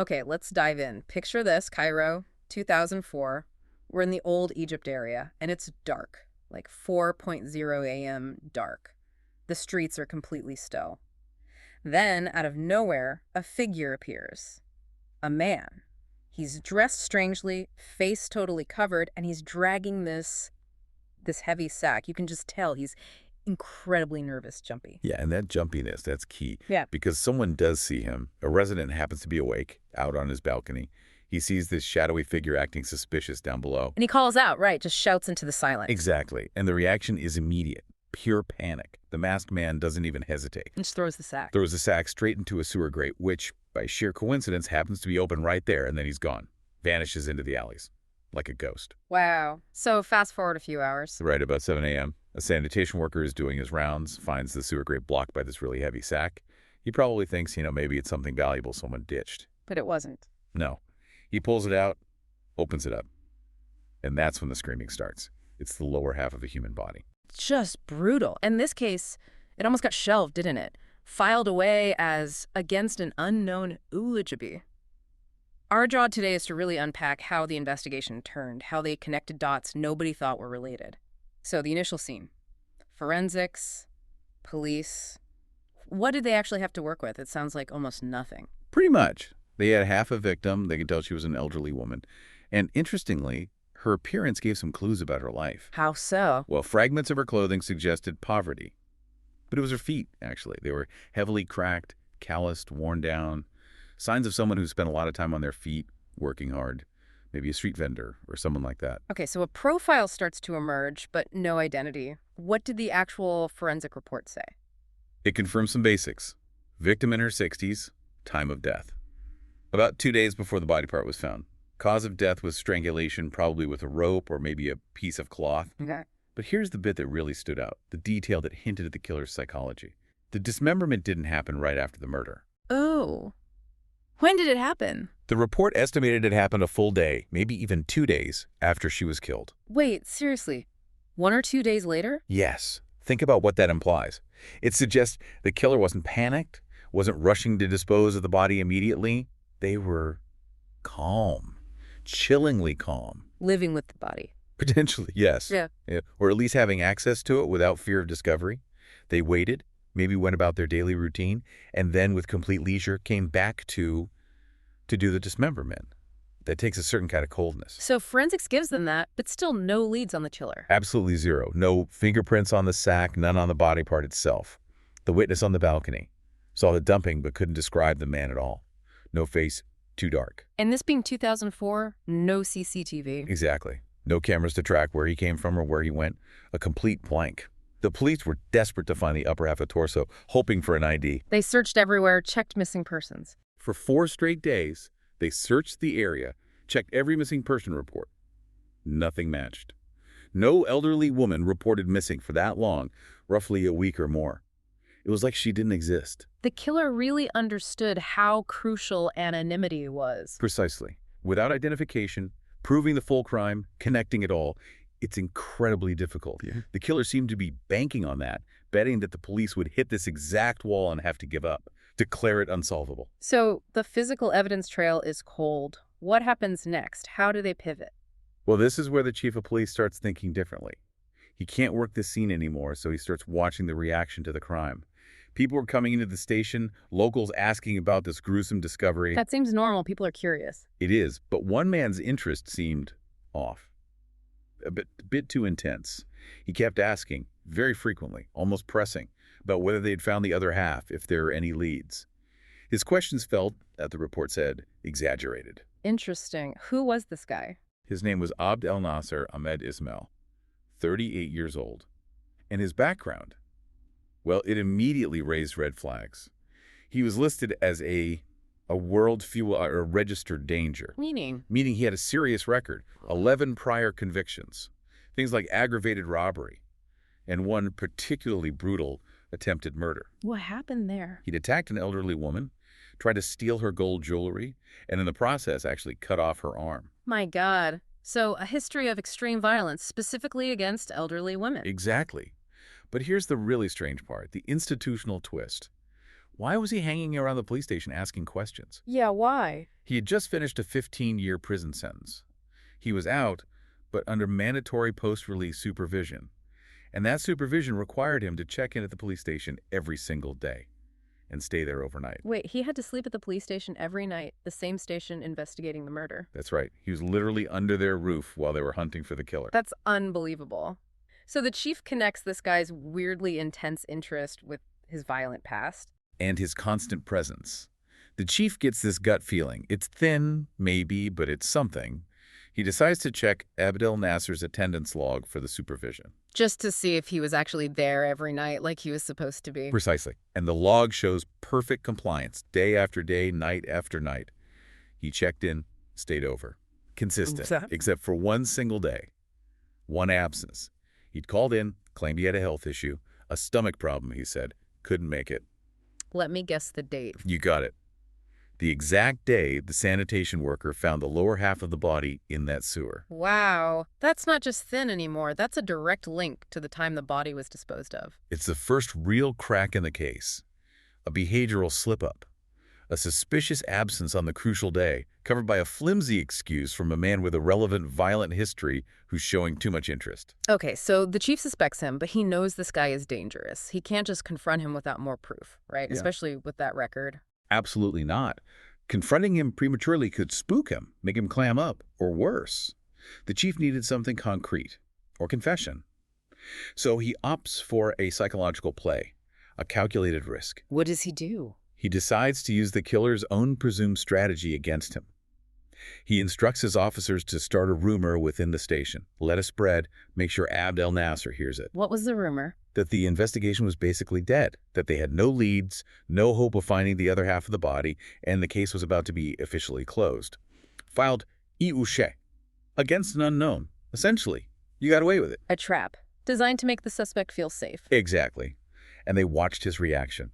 Okay, let's dive in. Picture this, Cairo, 2004. We're in the old Egypt area, and it's dark, like 4:00 a.m. dark. The streets are completely still. Then, out of nowhere, a figure appears. A man. He's dressed strangely, face totally covered, and he's dragging this heavy sack. You can just tell he's incredibly nervous, jumpy. Yeah, and that jumpiness, that's key. Yeah. Because someone does see him. A resident happens to be awake, out on his balcony. He sees this shadowy figure acting suspicious down below. And he calls out, right, just shouts into the silence. Exactly. And the reaction is immediate. Pure panic. The masked man doesn't even hesitate. And just throws the sack. Throws the sack straight into a sewer grate, which, by sheer coincidence, happens to be open right there, and then he's gone. Vanishes into the alleys. Like a ghost. Wow. So fast forward a few hours. Right about 7 a.m., a sanitation worker is doing his rounds, finds the sewer grate blocked by this really heavy sack. He probably thinks, maybe it's something valuable someone ditched. But it wasn't. No. He pulls it out, opens it up. And that's when the screaming starts. It's the lower half of a human body. Just brutal. In this case, it almost got shelved, didn't it? Filed away as against an unknown eulogy. Our job today is to really unpack how the investigation turned, how they connected dots nobody thought were related. So the initial scene. Forensics, police. What did they actually have to work with? It sounds like almost nothing. Pretty much. They had half a victim. They could tell she was an elderly woman. And interestingly, her appearance gave some clues about her life. How so? Well, fragments of her clothing suggested poverty. But it was her feet, actually. They were heavily cracked, calloused, worn down. Signs of someone who spent a lot of time on their feet, working hard. Maybe a street vendor or someone like that. Okay, so a profile starts to emerge, but no identity. What did the actual forensic report say? It confirms some basics. Victim in her 60s, time of death. About 2 days before the body part was found. Cause of death was strangulation, probably with a rope or maybe a piece of cloth. Okay. But here's the bit that really stood out, the detail that hinted at the killer's psychology. The dismemberment didn't happen right after the murder. Oh. When did it happen? The report estimated it happened a full day, maybe even 2 days, after she was killed. Wait, seriously? 1 or 2 days later? Yes. Think about what that implies. It suggests the killer wasn't panicked, wasn't rushing to dispose of the body immediately. They were calm, chillingly calm. Living with the body. Potentially, yes. Yeah. Or at least having access to it without fear of discovery. They waited, maybe went about their daily routine, and then with complete leisure came back to do the dismemberment. That takes a certain kind of coldness. So forensics gives them that, but still no leads on the killer. Absolutely zero. No fingerprints on the sack, none on the body part itself. The witness on the balcony saw the dumping but couldn't describe the man at all. No face, too dark. And this being 2004, no CCTV. Exactly. No cameras to track where he came from or where he went. A complete blank. The police were desperate to find the upper half of the torso, hoping for an ID. They searched everywhere, checked missing persons. For 4 straight days, they searched the area, checked every missing person report. Nothing matched. No elderly woman reported missing for that long, roughly a week or more. It was like she didn't exist. The killer really understood how crucial anonymity was. Precisely. Without identification, proving the full crime, connecting it all, it's incredibly difficult. Yeah. The killer seemed to be banking on that, betting that the police would hit this exact wall and have to give up, declare it unsolvable. So the physical evidence trail is cold. What happens next? How do they pivot? Well, this is where the chief of police starts thinking differently. He can't work this scene anymore, so he starts watching the reaction to the crime. People were coming into the station, locals asking about this gruesome discovery. That seems normal. People are curious. It is, but one man's interest seemed off. A bit too intense. He kept asking, very frequently, almost pressing, about whether they'd found the other half, if there were any leads. His questions felt, as the report said, exaggerated. Interesting. Who was this guy? His name was Abd El Naser Ahmed Ismail, 38 years old. And his background? Well, it immediately raised red flags. He was listed as a world fuel or registered danger. Meaning? Meaning he had a serious record, 11 prior convictions, things like aggravated robbery, and one particularly brutal attempted murder. What happened there? He'd attacked an elderly woman, tried to steal her gold jewelry, and in the process actually cut off her arm. My God. So a history of extreme violence, specifically against elderly women. Exactly. But here's the really strange part, the institutional twist. Why was he hanging around the police station asking questions? Yeah, why? He had just finished a 15-year prison sentence. He was out, but under mandatory post-release supervision. And that supervision required him to check in at the police station every single day and stay there overnight. Wait, he had to sleep at the police station every night, the same station investigating the murder. That's right. He was literally under their roof while they were hunting for the killer. That's unbelievable. So the chief connects this guy's weirdly intense interest with his violent past. And his constant presence. The chief gets this gut feeling. It's thin, maybe, but it's something. He decides to check Abd El Naser's attendance log for the supervision. Just to see if he was actually there every night like he was supposed to be. Precisely. And the log shows perfect compliance, day after day, night after night. He checked in, stayed over. Consistent, except for one single day. One absence. He'd called in, claimed he had a health issue, a stomach problem, he said. Couldn't make it. Let me guess the date. You got it. The exact day the sanitation worker found the lower half of the body in that sewer. Wow. That's not just thin anymore. That's a direct link to the time the body was disposed of. It's the first real crack in the case. A behavioral slip-up. A suspicious absence on the crucial day, covered by a flimsy excuse from a man with a relevant violent history who's showing too much interest. Okay, so the chief suspects him, but he knows this guy is dangerous. He can't just confront him without more proof, right? Yeah. Especially with that record. Absolutely not. Confronting him prematurely could spook him, make him clam up, or worse. The chief needed something concrete, or confession. So he opts for a psychological play, a calculated risk. What does he do? He decides to use the killer's own presumed strategy against him. He instructs his officers to start a rumor within the station. Let it spread, make sure Abd El Naser hears it. What was the rumor? That the investigation was basically dead, that they had no leads, no hope of finding the other half of the body, and the case was about to be officially closed. Filed iouche, against an unknown. Essentially, you got away with it. A trap, designed to make the suspect feel safe. Exactly. And they watched his reaction.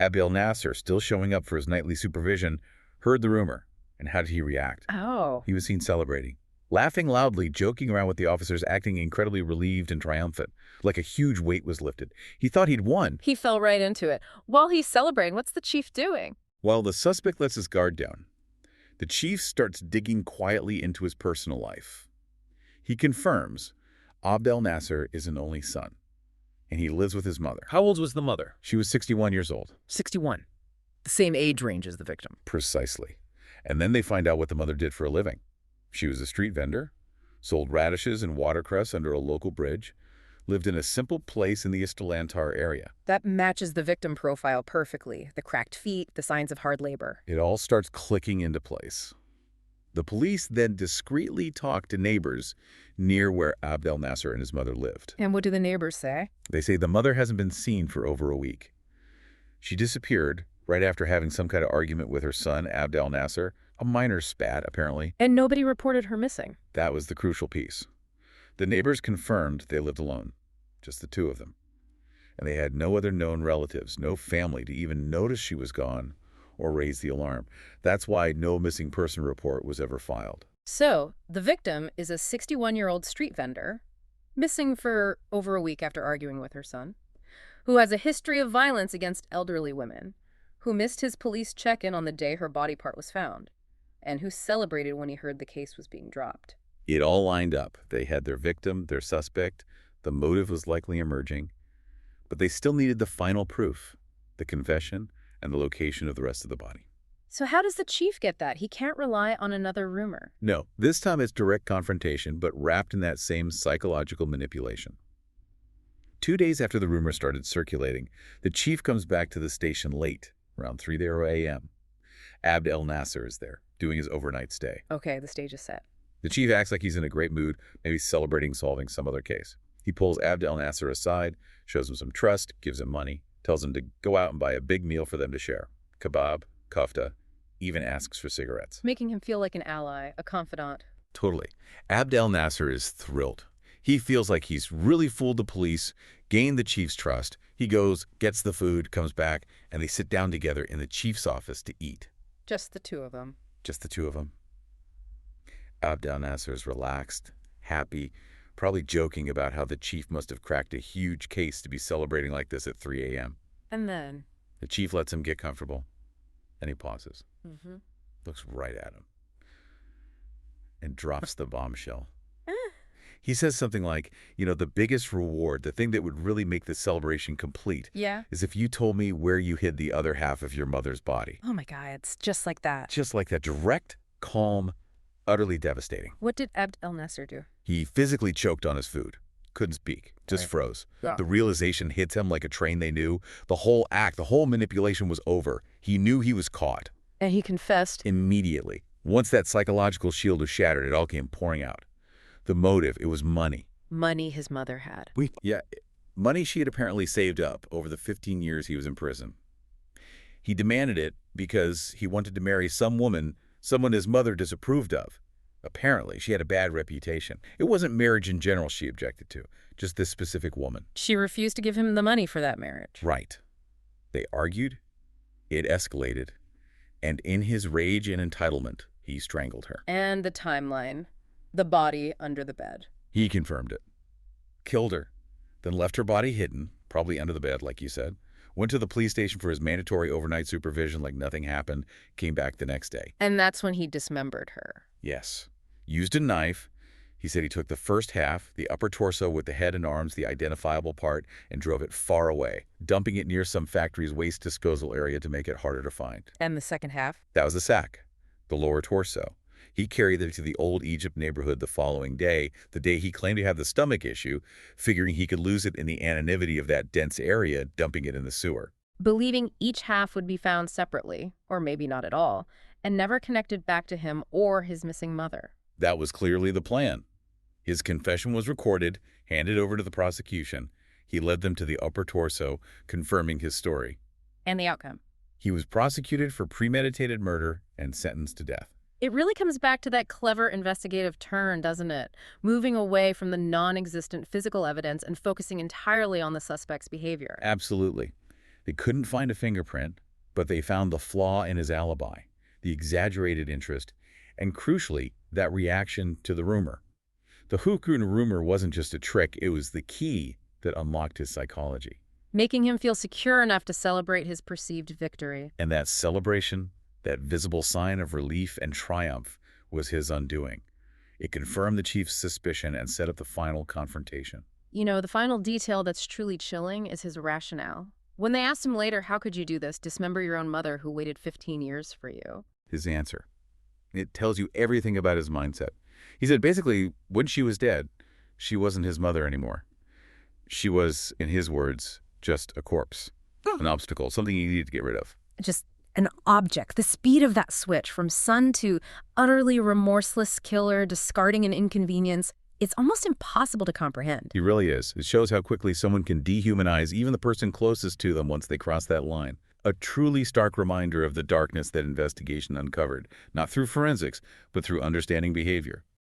Abd El Naser, still showing up for his nightly supervision, heard the rumor. And how did he react? Oh. He was seen celebrating. Laughing loudly, joking around with the officers, acting incredibly relieved and triumphant, like a huge weight was lifted. He thought he'd won. He fell right into it. While he's celebrating, what's the chief doing? While the suspect lets his guard down, the chief starts digging quietly into his personal life. He confirms Abd El Naser is an only son, and he lives with his mother. How old was the mother? She was 61 years old. 61. The same age range as the victim. Precisely. And then they find out what the mother did for a living. She was a street vendor, sold radishes and watercress under a local bridge, lived in a simple place in the Istalantar area. That matches the victim profile perfectly. The cracked feet, the signs of hard labor. It all starts clicking into place. The police then discreetly talk to neighbors near where Abd El Naser and his mother lived. And what do the neighbors say? They say the mother hasn't been seen for over a week. She disappeared right after having some kind of argument with her son, Abd El Naser. A minor spat, apparently. And nobody reported her missing. That was the crucial piece. The neighbors confirmed they lived alone, just the two of them. And they had no other known relatives, no family to even notice she was gone or raise the alarm. That's why no missing person report was ever filed. So, the victim is a 61-year-old street vendor, missing for over a week after arguing with her son, who has a history of violence against elderly women, who missed his police check-in on the day her body part was found, and who celebrated when he heard the case was being dropped. It all lined up. They had their victim, their suspect. The motive was likely emerging. But they still needed the final proof, the confession, and the location of the rest of the body. So how does the chief get that? He can't rely on another rumor. No, this time it's direct confrontation, but wrapped in that same psychological manipulation. 2 days after the rumor started circulating, the chief comes back to the station late, around 3:30 a.m. Abd El Naser is there, doing his overnight stay. Okay, the stage is set. The chief acts like he's in a great mood, maybe celebrating solving some other case. He pulls Abd El Naser aside, shows him some trust, gives him money, tells him to go out and buy a big meal for them to share. Kebab, kofta, even asks for cigarettes. Making him feel like an ally, a confidant. Totally. Abd El Naser is thrilled. He feels like he's really fooled the police, gained the chief's trust. He goes, gets the food, comes back, and they sit down together in the chief's office to eat. Just the two of them. Just the two of them. Abd El Naser is relaxed, happy, probably joking about how the chief must have cracked a huge case to be celebrating like this at 3 a.m. And then? The chief lets him get comfortable. Then he pauses, Mm-hmm. looks right at him, and drops the bombshell. Eh. He says something like, the biggest reward, the thing that would really make the celebration complete, Yeah. is if you told me where you hid the other half of your mother's body. Oh my God, it's just like that. Just like that, direct, calm, utterly devastating. What did Abd El Naser do? He physically choked on his food. Couldn't speak. Just Right. froze. Yeah. The realization hits him like a train they knew. The whole act, the whole manipulation was over. He knew he was caught. And he confessed. Immediately. Once that psychological shield was shattered, it all came pouring out. The motive, it was money. Money his mother had. Yeah, money she had apparently saved up over the 15 years he was in prison. He demanded it because he wanted to marry some woman, someone his mother disapproved of. Apparently, she had a bad reputation. It wasn't marriage in general she objected to, just this specific woman. She refused to give him the money for that marriage. Right. They argued, it escalated, and in his rage and entitlement, he strangled her. And the timeline. The body under the bed. He confirmed it. Killed her, then left her body hidden, probably under the bed, like you said. Went to the police station for his mandatory overnight supervision like nothing happened, came back the next day. And that's when he dismembered her. Yes. Used a knife. He said he took the first half, the upper torso with the head and arms, the identifiable part, and drove it far away, dumping it near some factory's waste disposal area to make it harder to find. And the second half? That was the sack, the lower torso. He carried it to the old Egypt neighborhood the following day, the day he claimed to have the stomach issue, figuring he could lose it in the anonymity of that dense area, dumping it in the sewer. Believing each half would be found separately, or maybe not at all, and never connected back to him or his missing mother. That was clearly the plan. His confession was recorded, handed over to the prosecution. He led them to the upper torso, confirming his story. And the outcome? He was prosecuted for premeditated murder and sentenced to death. It really comes back to that clever investigative turn, doesn't it? Moving away from the non-existent physical evidence and focusing entirely on the suspect's behavior. Absolutely. They couldn't find a fingerprint, but they found the flaw in his alibi, the exaggerated interest, and crucially, that reaction to the rumor. The Hukun rumor wasn't just a trick, it was the key that unlocked his psychology. Making him feel secure enough to celebrate his perceived victory. And that celebration, that visible sign of relief and triumph, was his undoing. It confirmed the chief's suspicion and set up the final confrontation. You know, the final detail that's truly chilling is his rationale. When they asked him later, how could you do this, dismember your own mother who waited 15 years for you? His answer. It tells you everything about his mindset. He said basically, when she was dead, she wasn't his mother anymore. She was, in his words, just a corpse, an obstacle, something he needed to get rid of. Just an object. The speed of that switch from son to utterly remorseless killer, discarding an inconvenience, it's almost impossible to comprehend. He really is. It shows how quickly someone can dehumanize even the person closest to them once they cross that line. A truly stark reminder of the darkness that investigation uncovered, not through forensics, but through understanding behavior.